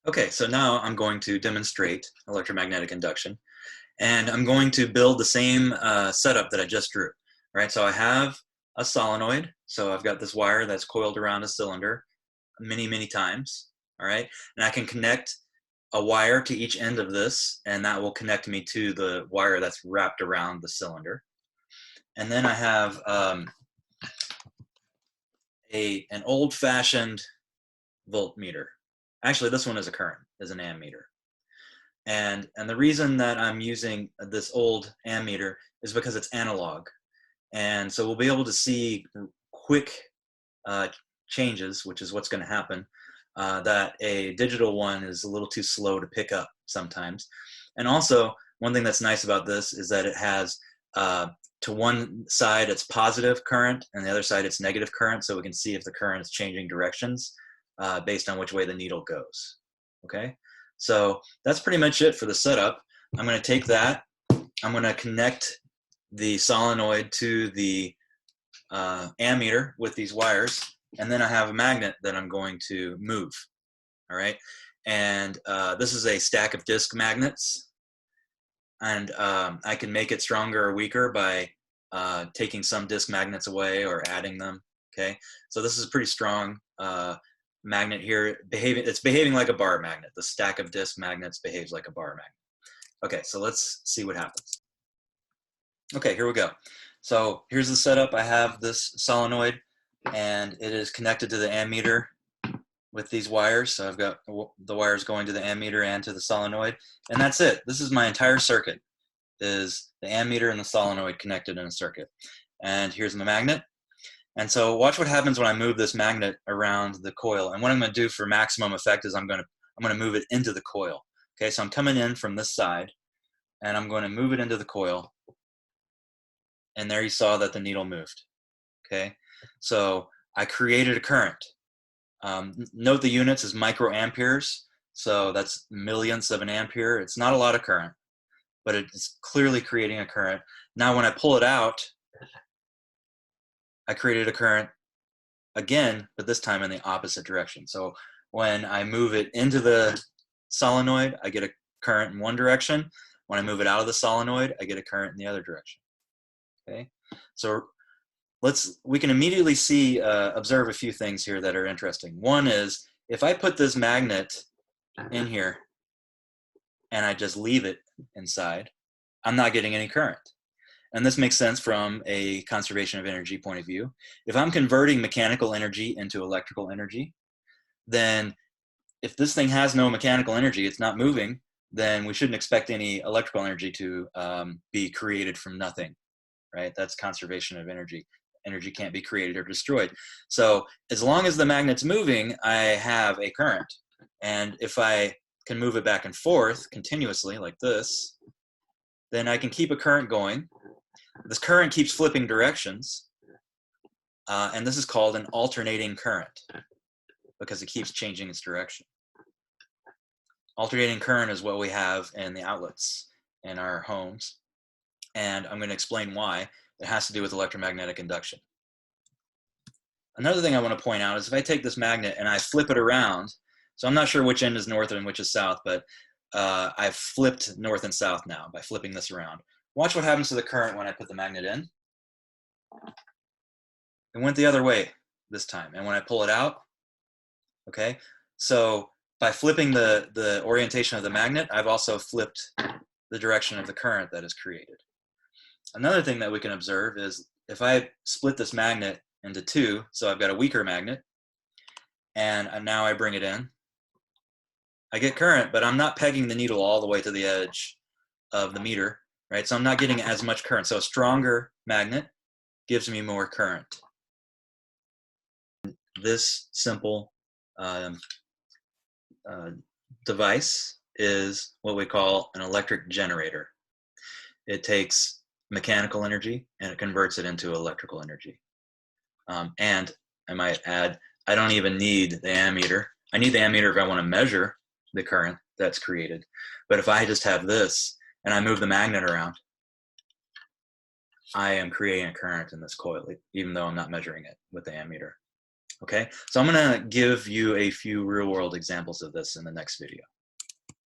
Okay, so now I'm going to demonstrate electromagnetic induction, and I'm going to build the same setup that I just drew. Right, so I have a solenoid, so I've got this wire that's coiled around a cylinder many times, all right? And I can connect a wire to each end of this, and that will connect me to the wire that's wrapped around the cylinder. And then I have an old-fashioned voltmeter. Actually, this one is an ammeter. And the reason that I'm using this old ammeter is because it's analog. And so we'll be able to see quick changes, which is what's going to happen, that a digital one is a little too slow to pick up sometimes. And also, one thing that's nice about this is that it has, to one side it's positive current, and the other side it's negative current, so we can see if the current is changing directions based on which way the needle goes. Okay, so that's pretty much it for the setup. I'm going to take that, I'm going to connect the solenoid to the ammeter with these wires, and then I have a magnet that I'm going to move. All right, and this is a stack of disc magnets, and I can make it stronger or weaker by taking some disc magnets away or adding them. Okay, so this is a pretty strong magnet here. It's behaving like a bar magnet. The stack of disc magnets behaves like a bar magnet. Okay, so let's see what happens. Okay, here we go. So here's the setup. I have this solenoid, and it is connected to the ammeter with these wires. So I've got the wires going to the ammeter and to the solenoid, and that's it. This is my entire circuit, is the ammeter and the solenoid connected in a circuit. And here's my magnet. And so watch what happens when I move this magnet around the coil. And what I'm going to do for maximum effect is I'm going to move it into the coil. Okay, so I'm coming in from this side, and I'm going to move it into the coil. And there you saw that the needle moved. Okay, so I created a current. Note the units is microamperes, so that's millionths of an ampere. It's not a lot of current, but it's clearly creating a current. Now when I pull it out, I created a current again, but this time in the opposite direction. So when I move it into the solenoid, I get a current in one direction. When I move it out of the solenoid, I get a current in the other direction. Okay, so we can immediately see, observe a few things here that are interesting. One is, if I put this magnet in here and I just leave it inside, I'm not getting any current. And this makes sense from a conservation of energy point of view. If I'm converting mechanical energy into electrical energy, then if this thing has no mechanical energy, it's not moving, then we shouldn't expect any electrical energy to be created from nothing, right? That's conservation of energy. Energy can't be created or destroyed. So as long as the magnet's moving, I have a current. And if I can move it back and forth continuously like this, then I can keep a current going. This current keeps flipping directions, and this is called an alternating current because it keeps changing its direction. Alternating current is what we have in the outlets in our homes, and I'm going to explain why. It has to do with electromagnetic induction. Another thing I want to point out is if I take this magnet and I flip it around, so I'm not sure which end is north and which is south, but I've flipped north and south now by flipping this around. Watch what happens to the current when I put the magnet in. It went the other way this time. And when I pull it out, okay, so by flipping the orientation of the magnet, I've also flipped the direction of the current that is created. Another thing that we can observe is if I split this magnet into two, so I've got a weaker magnet, and now I bring it in, I get current, but I'm not pegging the needle all the way to the edge of the meter, right? So I'm not getting as much current. So a stronger magnet gives me more current. This simple device is what we call an electric generator. It takes mechanical energy and it converts it into electrical energy. And I might add, I don't even need the ammeter. I need the ammeter if I want to measure the current that's created. But if I just have this and I move the magnet around, I am creating a current in this coil, even though I'm not measuring it with the ammeter. Okay, so I'm going to give you a few real-world examples of this in the next video.